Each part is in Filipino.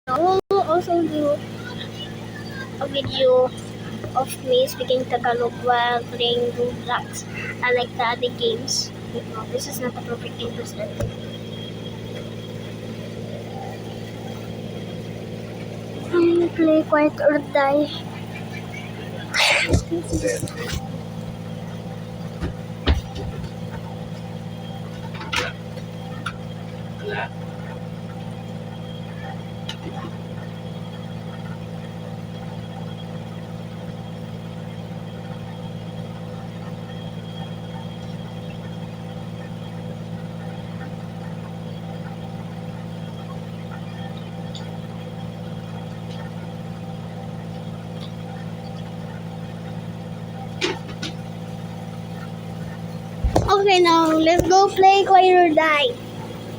I will also do a video of me speaking Tagalog while playing Roblox. I like the other games. No, this is not the perfect game to start with. I play Quiet or Die. Okay, now let's go play Quiet or Die.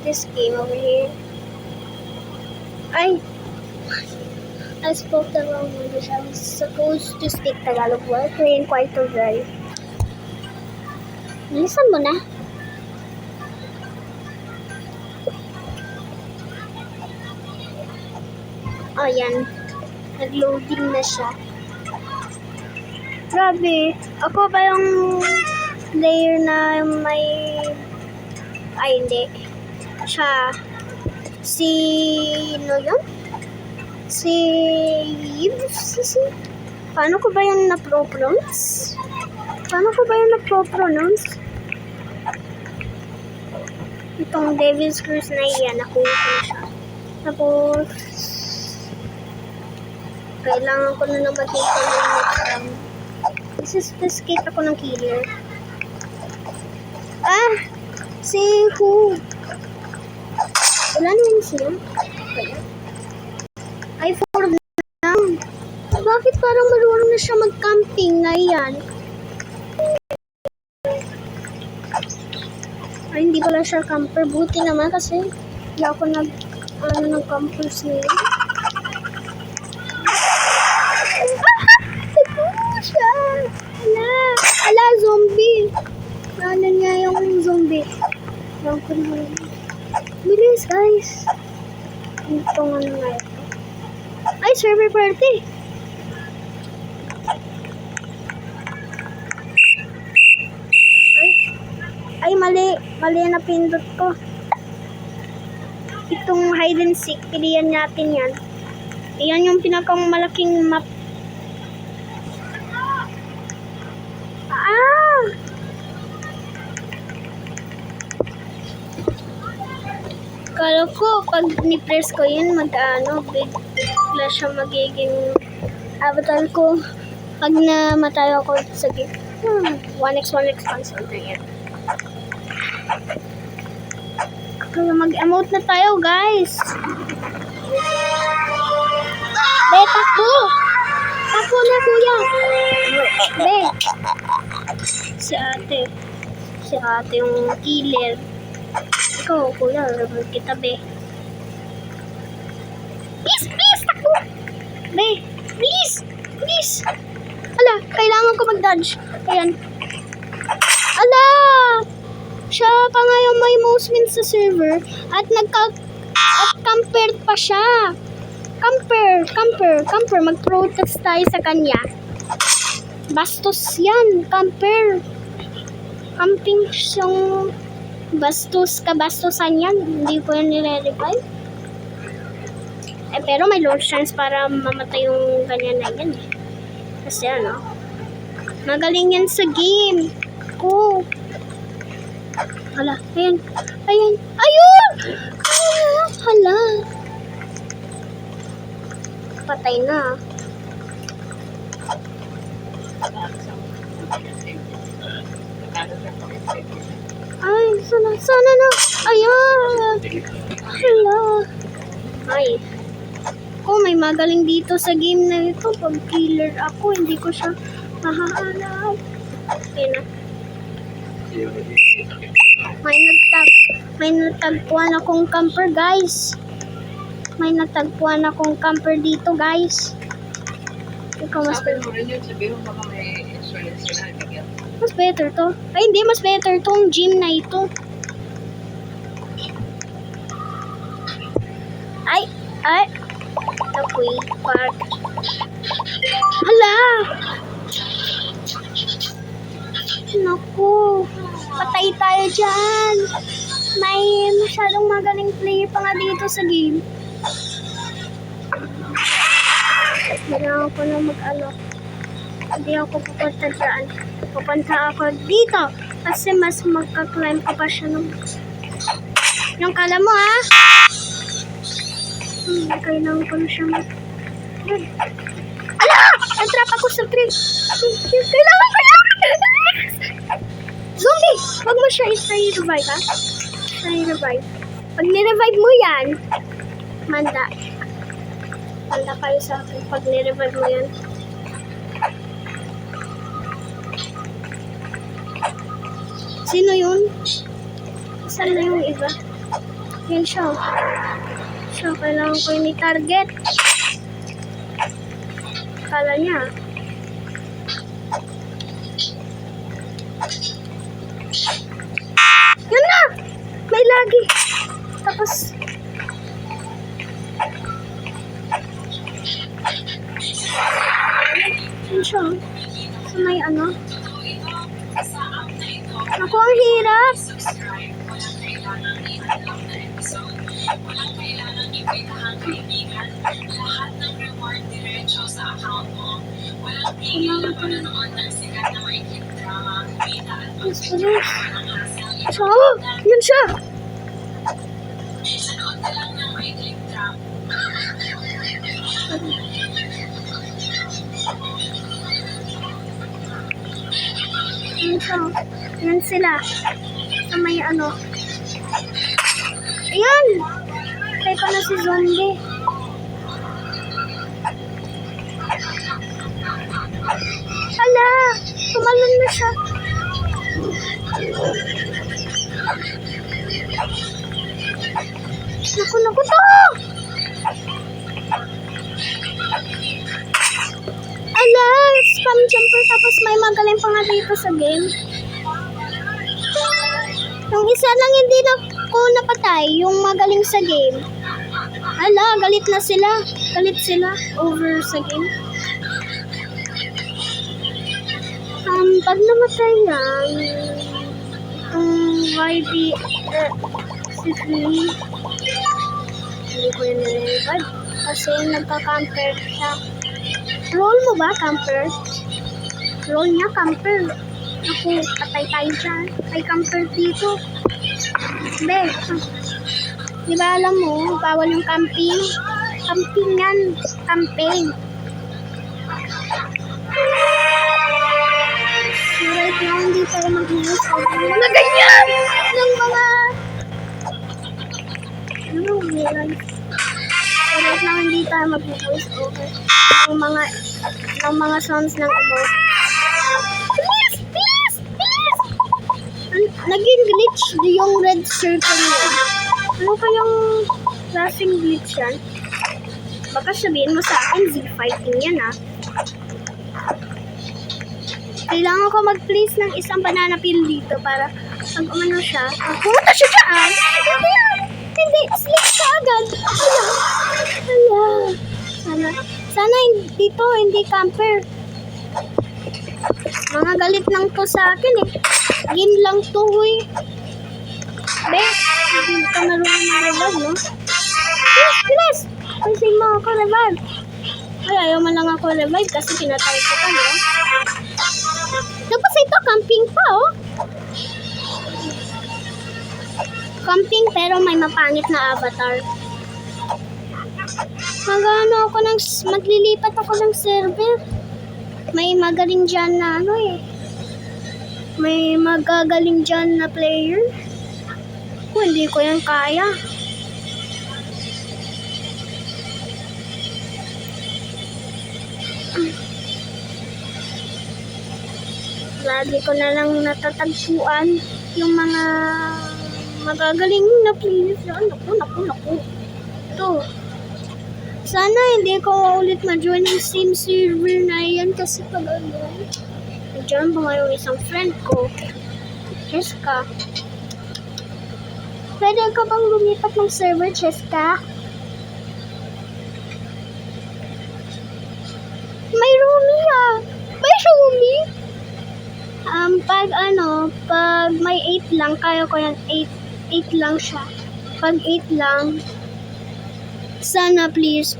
This game over here. I spoke the wrong English. I was supposed to speak Tagalog while playing Quiet or Die. Listen mo na. Oh, yan. Nag-loading na siya. Grabe. Ako ba yung player na may... Ay, hindi. Siya. Sino yun? Si... Paano ko ba yung na-pronounce? Itong Devil's Curse na iyan. Nakuha ko siya. Tapos... Kailangan ko na naman dito ng escape ako ng killer. Ah! Si who? Wala naman siya. Ay, 4 lang. Bakit parang marunong na siya mag-camping na yan? Ay, hindi pala siya camper. Buti naman kasi hindi ako nag-camper siya. Ala, zombie. Ano niya yung zombie? Bilis, guys. Itong ano nga ito. Ay, server party. Ay, mali. Mali na pindot ko. Itong hide and seek. Pilihan natin yan. Iyan yung pinakang malaking map. Kala ko, pag ni-press ko yun, bigla siya magiging avatar ko. Pag namatay ako sa game. 1x console na yan. Kaya mag-emote na tayo, guys. Be, takbo! Takbo na, kuya! Be! Si ate yung killer. Ikaw, kuya, rabag kita, be. Please, takbo! Be, please! Ala, kailangan ko mag-dodge. Ayan. Ala! Siya pa nga yung may most wins sa server at camper pa siya. Camper. Mag-protest tayo sa kanya. Bastos yan, camper. Camping siyang kabastusan yan. Hindi ko yan nire-revive. Pero may low chance para mamatay yung ganyan na yan. Kasi magaling yan sa game. Hala, ayun. Hala. Patay na. Ay, sana na. Ayan. Hala. Ay. May magaling dito sa game na ito. Pag killer ako, hindi ko siya mahahanap. Okay na. May natagpuan akong camper, guys. Dito, guys. Ikaw mas better to. Ay, hindi, mas better tong gym na ito. Ay, Tapoy Park. Hala! Naku, patay tayo dyan. May masyadong magaling player pa nga dito sa game. Kailangan ko na mag-ano. Hindi ako pupunta dyan. Pupunta ako dito. Kasi mas magka-climb ko pa siya nung... Yung kala mo ha? Kailangan ko na siya mag... Ala! Nag-trap ako sa tree. Kailangan ko yan! Zombie! Huwag mo siya i-revive ha? I-revive. Pag ni-revive mo yan, manda. Manda kayo sa akin pag ni-revive mo yan. Sino yun? Saan na yung iba? Yan siya. Siya, kailangan ko yung i-target. Kala niya. Yun na! May lagi. Tapos... Yan siya. So may ano? Naku, ang hirap. So, yun siya. Yun siya. Yan sila. Sa may ano. Ayan! Patay pa na si zombie. Hala! Tumalon na siya. Naku to! Ala! Spam jumper tapos may magaling pa nga dito sa game. Yung isa lang hindi na ko napatay, yung magaling sa game. Ala, galit na sila. Galit sila over sa game. Pag namatay yan, itong YB, si Flea, hindi ko yun nililipad. Kasi nagka-camper siya. Roll mo ba, camper? Roll niya, camper. Ako, patay tayo dyan. May camper dito. Be, di ba alam mo, bawal yung camping? Camping yan. Camping. So right now, hindi tayo mag-use mga ganyan! Ng mga... Ano, meron. So right now, hindi tayo mag-voice over. Ng mga sounds ng emote. Naging glitch yung red circle niya. Ano kayang klaseng glitch yan? Baka sabihin mo sa akin, Z-fighting yan ha. Kailangan ko mag-place ng isang banana peel dito para pag umano siya. Pumunta siya dyan! Hindi! Sleep siya agad! Hala! Sana dito, hindi camper. Mga galit lang to sa akin eh. Game lang to eh. Be, hindi ka marunong ma-revive, no? Bilis! Kasi mo ako revive. Ay, ayaw man lang ako revive kasi pinatay ko pa, no? Tapos ito, camping pa, oh. Camping pero may mapangit na avatar. Maglilipat ako ng server. May magaling dyan na ano eh. May magagaling dyan na player. Hindi ko yan kaya. Lagi ko na lang natatagpuan yung mga magagaling na player. Naku. Ito. Sana hindi ko ulit ma-join yung same server na yan kasi pag ano. Diyan ba ngayon isang friend ko? Cheska. Pwede ka bang lumipat ng server, Cheska? pag may 8 lang, kaya ko yan, 8 lang siya. Pag 8 lang, sana please,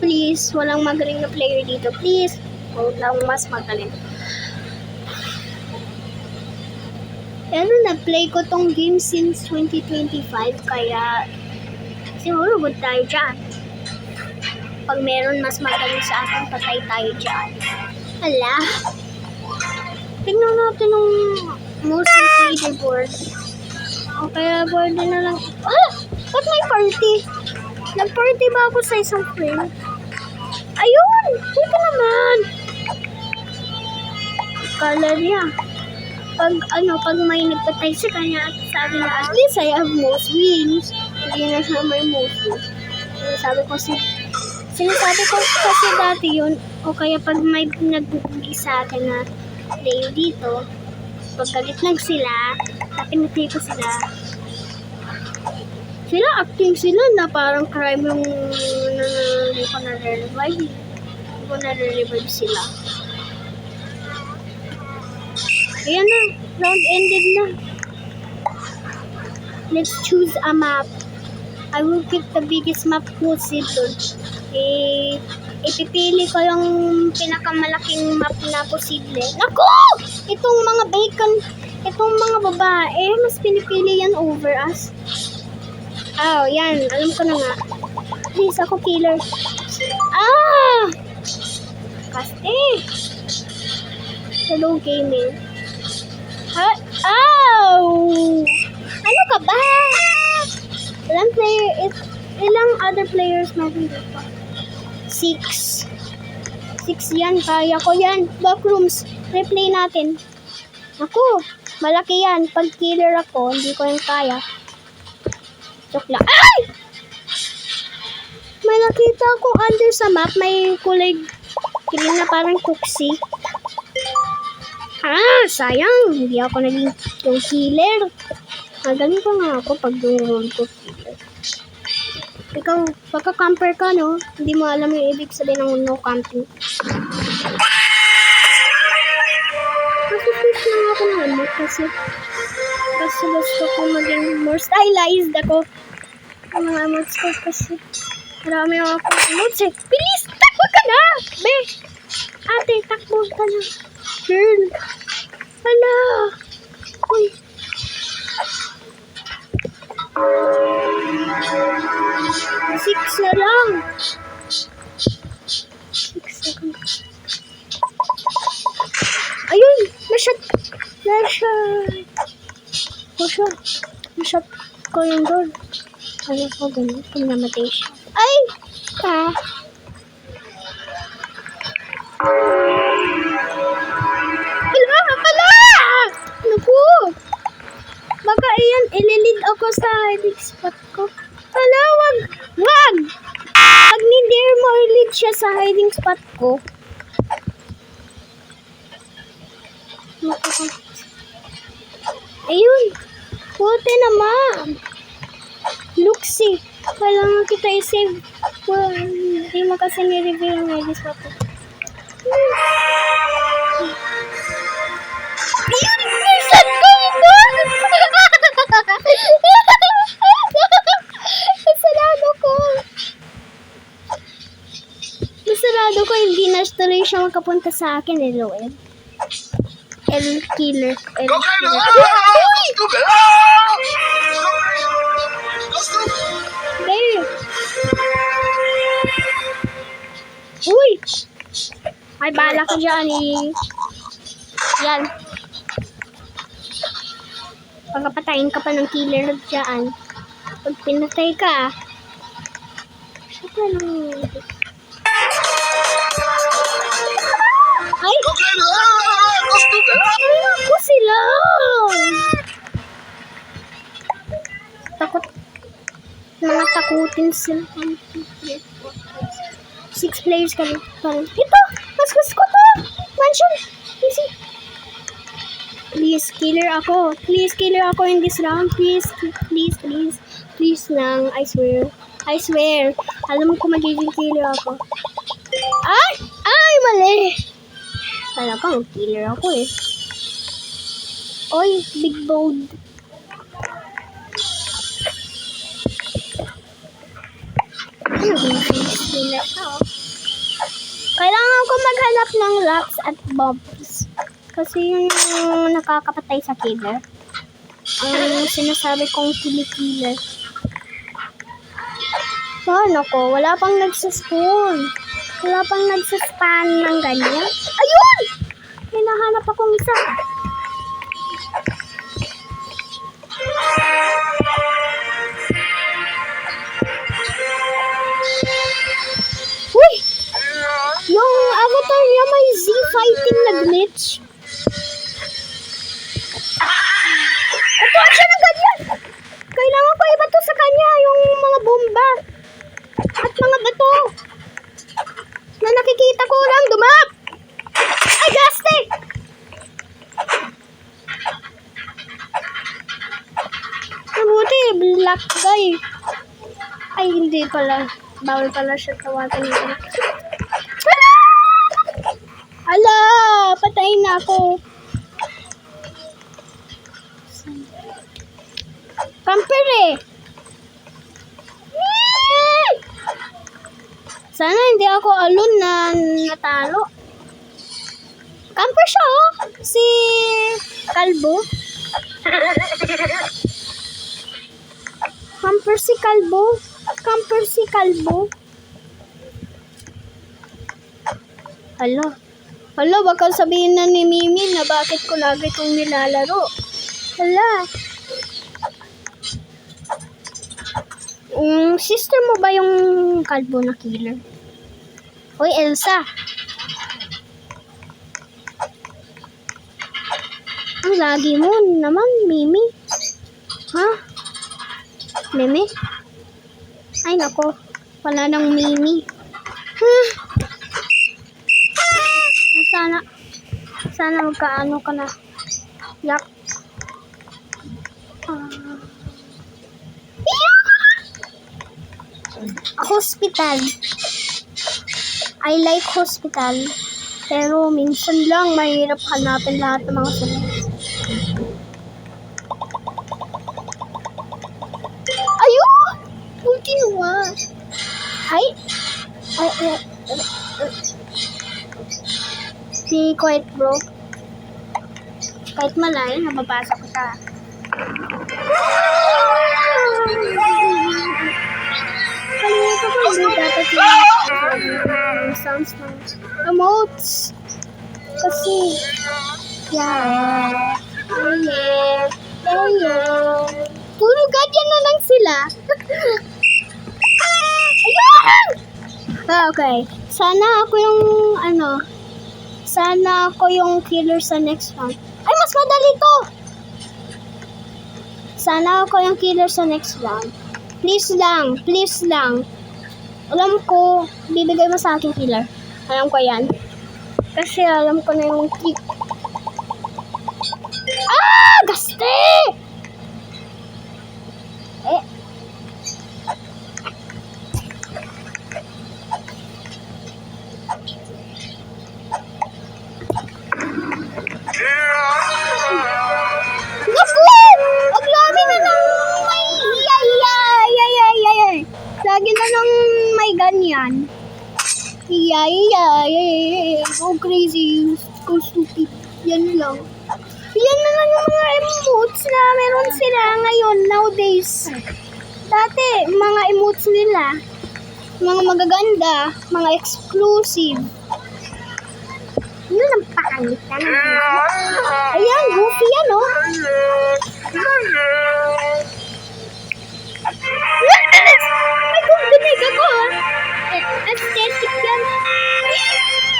walang magaling na player dito. Please, huwag lang mas magaling. Pero na-play ko tong game since 2025, kaya siguro good tayo dyan. Pag meron mas magaling sa akin, patay tayo dyan. Hala. Tingnan natin yung most leaderboard. O kaya board na lang. Ah! Ba't may party? Nag-party ba ako sa isang friend? Ayun! Ito naman! Color niya. Pag may nagpatay sa kanya at sabi na at least I have most wins. Hindi na siya may most wins. Sinasabi ko kasi dati yun, o kaya pag may nag-uuli sa akin na player dito, pagkalit lang sila, pinatay ko sila. Sila acting sila na parang crime yung hindi ko na-revive. Hindi ko na-revive sila. Ayan na, round ended na. Let's choose a map. I will pick the biggest map possible. Ipipili ko yung pinakamalaking map na posible. Naku! Itong mga bacon, itong mga babae, mas pinipili yan over us. Oh, yan. Alam ko na nga. Please, ako killer. Ah! Kasi. Hello, gaming. Ow! Ano ka ba? Ilang other players natin dito? 6 yan. Kaya ko yan. Backrooms. Replay natin. Ako, malaki yan. Pag killer ako, hindi ko yan kaya. Joke lang. Ay! May nakita akong under sa map. May kulay green na parang tuxi. Ah, sayang. Hindi ako naging yung killer. Magaling pa nga ako pag yung ko killer. Ikaw, pagka-camper ka, no? Hindi mo alam yung ibig sabihin ng no camping. Kasi fish lang ako ng amot kasi gusto ko maging more stylized ako. Ang mga emotes ko kasi marami ako emotes eh. Bilis! Takbo ka na! Be! Ate, takbo ka na. Girl! Hala! Uy! Six na lang. 6 seconds. Ayun! Na-shot ko yung door. Ayaw ko ganun. Kung namatay siya. Ay! Hala! Naku! Baka iyan, ililid ako sa hiding spot ko. Hala, wag! Pag ni-dare mo ilid siya sa hiding spot ko. Ayun! Puti naman! Luxy! Kailangan kita i-save. Hindi mo kasi ni-reveal ang hiding spot ko. Ayun! Saan ko ba? Nasarado ko, hindi na tuloy siya makapunta sa akin, Loel. Killer. There. Uy! Ay, bala ka dyan eh. Yan. Pagkapatayin ka pa ng killer dyan. Pag pinatay ka, syempre lang. Ay! Ako sila! Takot. Mga takutin sila. 6 players kami. Ito! Mas gusto ko to! Mansion! Easy! Please, killer ako. Please, killer ako in this round. Please lang. I swear. Alam ko magiging killer ako. Ay, mali. Talagang killer ako eh. Oy, big bold. Ano yung face nila? Kailangan ko maghanap ng rocks at bombs. Kasi yun yung nakakapatay sa killer. Ang sinasabi kong kilikiller. Ano ko? Wala pang nagsaspawn. Wala pang nagsaspawn ng ganyan. Ayun! May nahanap akong isa. Uy! Yung avatar niya may Z fighting na glitch. Ito siya na ganyan! Kailangan ko iba to sa kanya yung mga bomba at mga bato na nakikita ko lang dumap. Ay, gaste! Mabuti, black guy. Ay, hindi pala. Bawal pala siya tawagin nito. Ala! Patayin na ako. Camper eh. Sana hindi ako alone na natalo. Camper siya oh. Si Kalbo. Camper si Kalbo. Camper si Kalbo. Hala. Hala, baka sabihin na ni Mimi na bakit ko lagi itong nilalaro. Hala. Sister mo ba yung kalbo na killer? Hoy, Elsa. Ang lagi mo naman, Mimi. Ha? Mimi? Ay, nako. Wala nang Mimi. Sana magkaano ka na. Yak. Hospital. I like hospital. Pero minsan lang mahirap hanapin lahat ng mga sunod. Ayun! Ulti naman. Ay. Si Quiet Bro. Kahit malay, nababasa ko ta. Kalimutan ko hindi dapat yung sounds ng emotes. Kasi, yeah. Puro ganyan na lang sila. Ayun! Okay. Sana ako yung killer sa next round. Ay, mas madali to! Sana ako yung killer sa next round. Please lang. Alam ko, bibigay mo sa akin killer. Alam ko yan. Kasi alam ko na yung trick. Ah! Gaste! Lagi na lang may ganyan. So crazy. So stupid. Yan lang. Yan na lang yung mga emotes na meron sila ngayon, nowadays. Dati, mga emotes nila, mga magaganda, mga exclusive. Yun ang pakangit ka na. Ayan, goofy yan, oh. Dinig ako, aesthetic yan.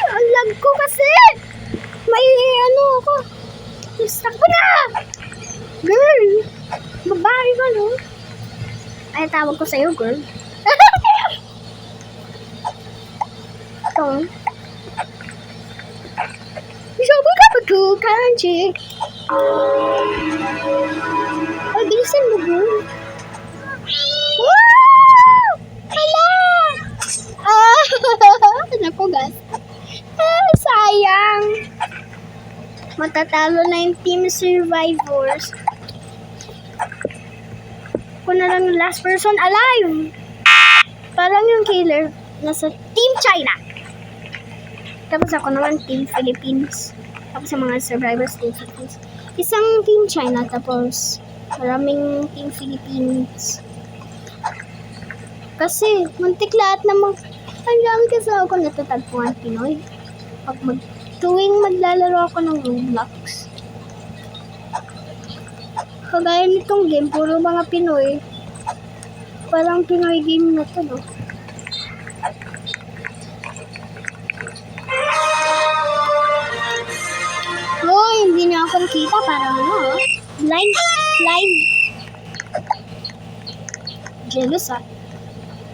Ang lag ko kasi. May ako. Stuck ko na. Girl. Babae ka, no? Ay, tawag ko sa'yo, girl. Ito. Sabi ka pa to, kanji. Ay, bilisan mo, girl. Naku, guys. Sayang. matatalo na yung team survivors. Ako na lang yung last person alive. Parang yung killer nasa Team China. Tapos ako naman Team Philippines. Tapos yung mga survivors Team Philippines. Isang Team China tapos maraming Team Philippines. Kasi muntik lahat na ang dami kasi ako natatagpuan Pinoy. Pag tuwing maglalaro ako ng Roblox. Kagaya nitong game, puro mga Pinoy. Parang Pinoy game na to, no? Oh, hindi niya ako nakita. Parang ano, blind. Jealous, ah.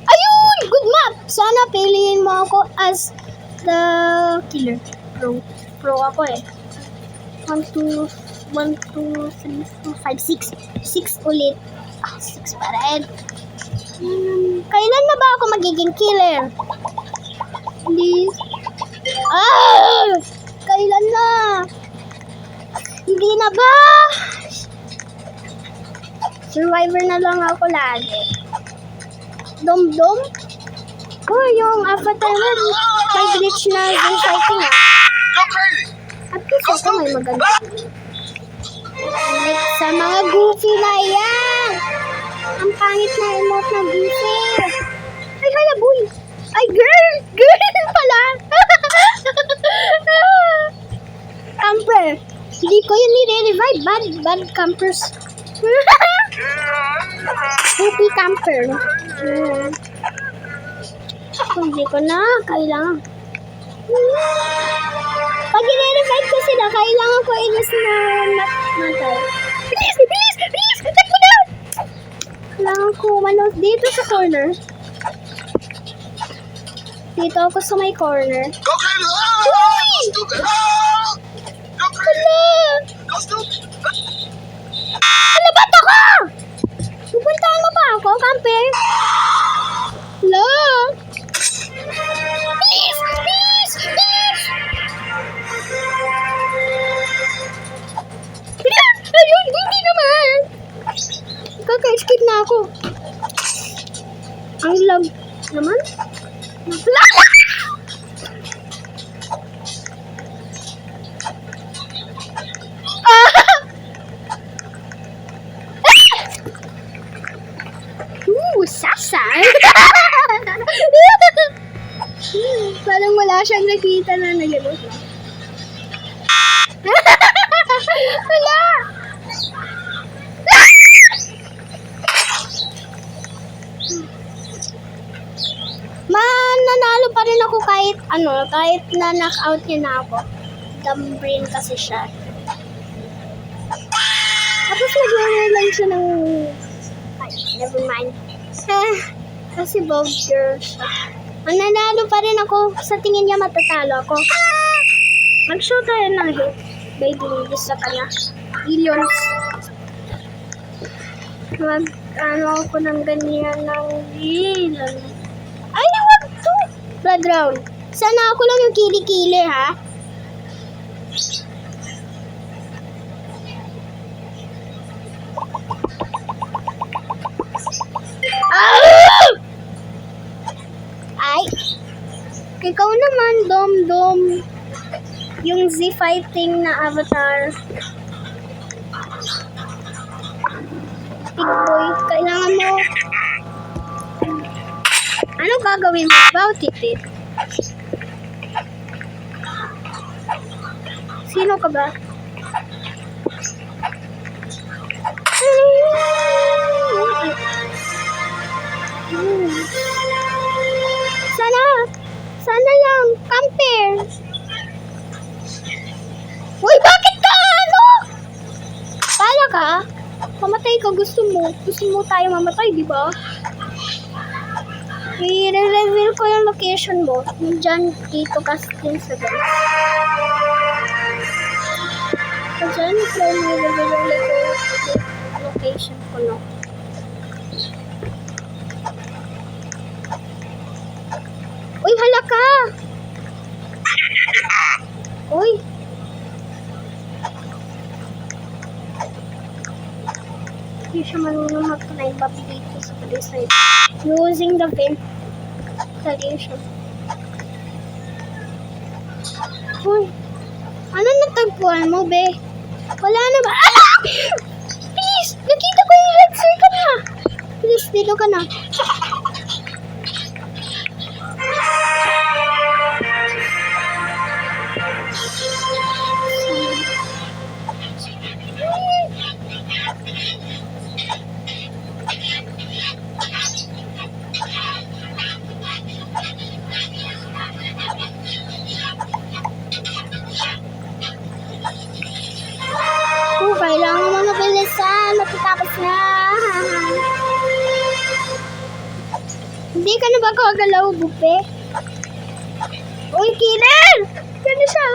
Ayun! Good map! Sana piliin mo ako as the killer. Pro ako eh. 1, 2, 3, 4, 5, 6. 6 ulit. 6 pa rin. Kailan na ba ako magiging killer? Please. Kailan na? Hindi na ba? Survivor na lang ako lagi. Dom-dom? Oh, yung avatar mo. May glitch na yung fighting ah. At least ako may maganda. Like sa mga goofy na yan. Ang pangit na emote na goofy. Ay, hala, boy. Ay, girl. Girl pala. Camper. Hindi ko yun nire-revive. Bad campers. Goofy camper. Hindi ko na. Kailangan. Pag i-revive ko sila, kailangan ko i-just na matay. Bilis! Attack mo na! Kailangan ko manos dito sa corner. Dito ako sa may corner. Uy! Hala, ba't ako? Pupuntahan mo pa ako, camper? Hala! Please! Ayun, hindi naman. Kaka-escape na ako. Ang lag naman. Lala! Sasay. Parang wala siyang nakita na nagano. Wala! Mananalo pa rin ako kahit na knockout niya na ako. Dumb brain kasi siya. Tapos nag-runner lang siya ng... Ay, never mind. Kasi bold girl siya. Mananalo pa rin ako. Sa tingin niya matatalo ako. Mag-show tayo ng hit. By doing this sa kanya. Billions. Mag-ano ako ng ganyan ng billion. Ay, wag to! Background. Sana ako lang yung kili-kili, ha? Ay! Ikaw naman, Dom-Dom. Yung Z-fighting na avatar. Big boy, kailangan mo. Ano gagawin mo about it? Sino ka ba? Sana lang, camper. Uy, bakit ka ano? Pala ka? Mamatay ka, gusto mo tayo mamatay, di ba? I-reveal ko yung location mo. Diyan, dito kasi din sa guys. So, diyan, i-reveal yung location ko, no? Uy, hala ka! Uy! Hindi siya marunong mag-climb up dito sa palisade. Using the ventilation. Uy, ano natagpuan mo, be? Wala na ba? Ala! Please! Nakita ko yung red circle na! Please, dito ka na. Kailangan mo mabilisan. Matutapos na. Hindi ka na ba kagalaw, bupe? Uy, killer! Gano siya?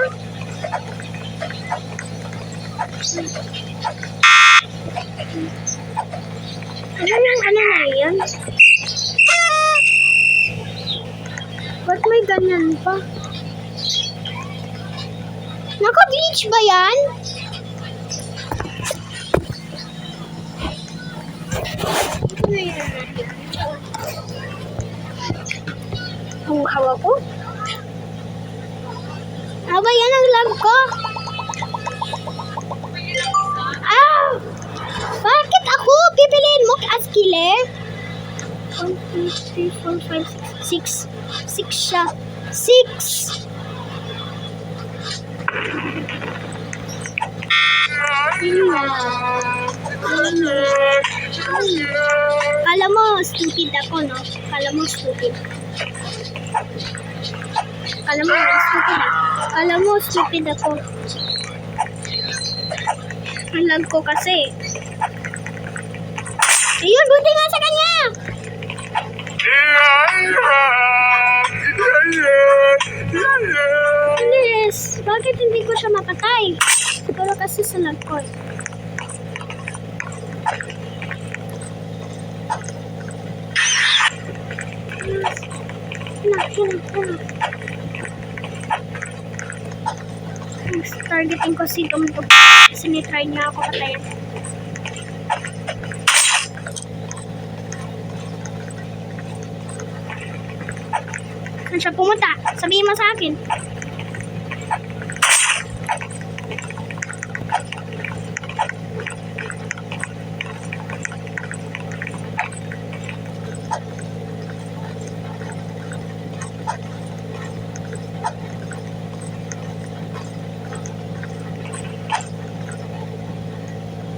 Ano na yan? Ba't may ganyan pa? Naka-glitch ba yan? Ang hawa ko? Aba, yan ang lag ko. Ah! Bakit ako? Pipiliin mo as killer? 1, 2, 3, 4, 5, 6. 6 siya. 6! Kala mo, stupid ako, no? Kala mo, stupid. Kala mo, stupid ako. Kala mo, stupid ako. Ang lag ko kasi. Ayun, buti nga sa kanya! Yes, bakit hindi ko siya mapatay? Pero kasi sa lag ko. Targeting ko si Dumbledore kasi nitry niya ako patayin. Saan siya pumunta? Sabihin mo sa akin.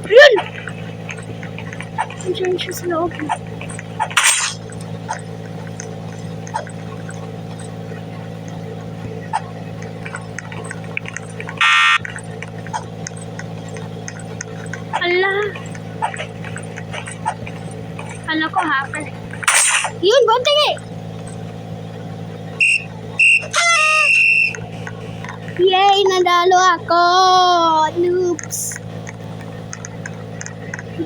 Ayun! Nandiyan siya sa loob. Ala! Kala ko hacker. Yun, bunting eh! Yay! Nadalo ako! Noobs!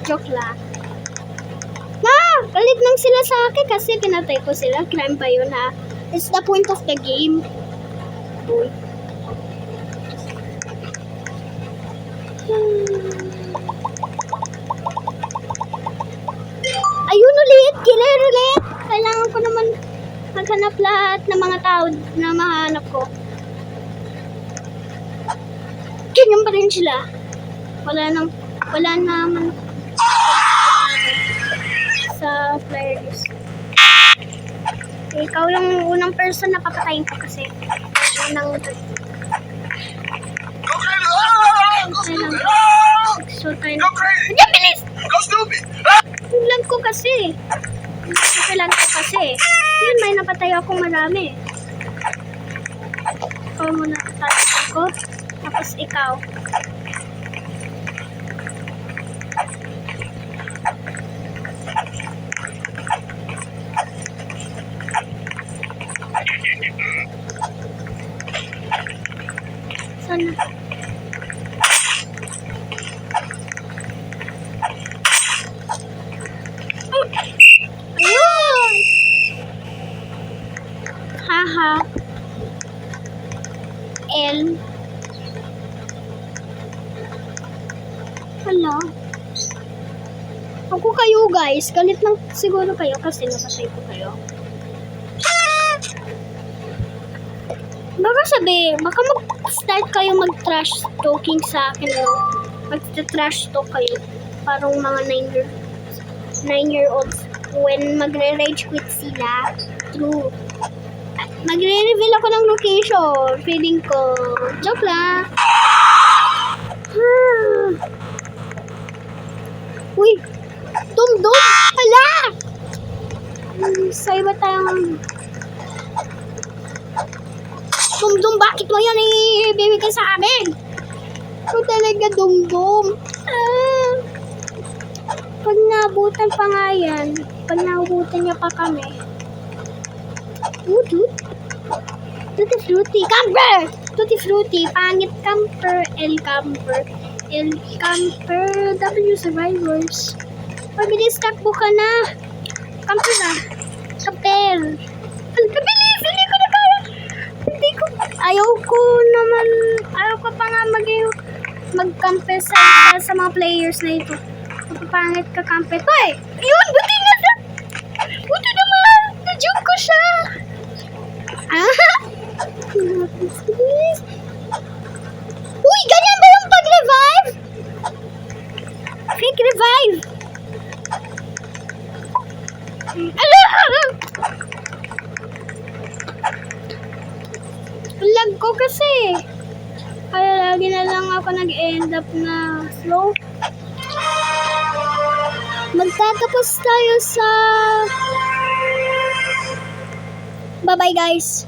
Joke lang. Galit lang sila sa akin kasi pinatay ko sila. Crime pa yun, ha? It's the point of the game. Uy. Ayun ulit! Killer ulit! Kailangan ko naman maghanap lahat ng mga tao na mahanap ko. Ganyan pa rin sila. Wala naman sa player list. Ikaw yung unang person na papatayin ko kasi unang so tayo na bilis! Lag ko kasi yun, may napatay akong marami. Ikaw muna tatakot ko tapos ikaw. Sana. Ayun! Haha. L. Hala. ko kayo guys. Galit lang siguro kayo kasi napatay ko kayo. Baka baka mag-start kayo mag-trash talking sa akin, no? Mag-trash talk kayo. Parang mga 9-year-olds when magre-rage quit sila. True. Magre-reveal ako ng location. Feeling ko. Joke lang. Uy! Dum-dum! Hala! Sa iba tayong... Dum-dum, bakit mo yan ibibigay sa amin? Ito talaga, Dum-dum. Pag naabutan pa nga yan, pag naabutan niya pa kami. Tutti Frutti, camper! Tutti Frutti, pangit camper, El camper, W survivors. Pabilis, takbo ka na. Camper na. Camper. Pabilis, hindi ko na kaya. Ayaw ko pa nga mag-camper sa mga players na ito. Pangit ka camper to eh. Yun, buti naman. Na-joke ko siya. Uy, ganyan ba yung pag-revive? Fake revive. Ala! Lag ko kasi. Kaya lagi na lang ako nag-end up na slow. Magtatapos tayo sa... Bye-bye guys.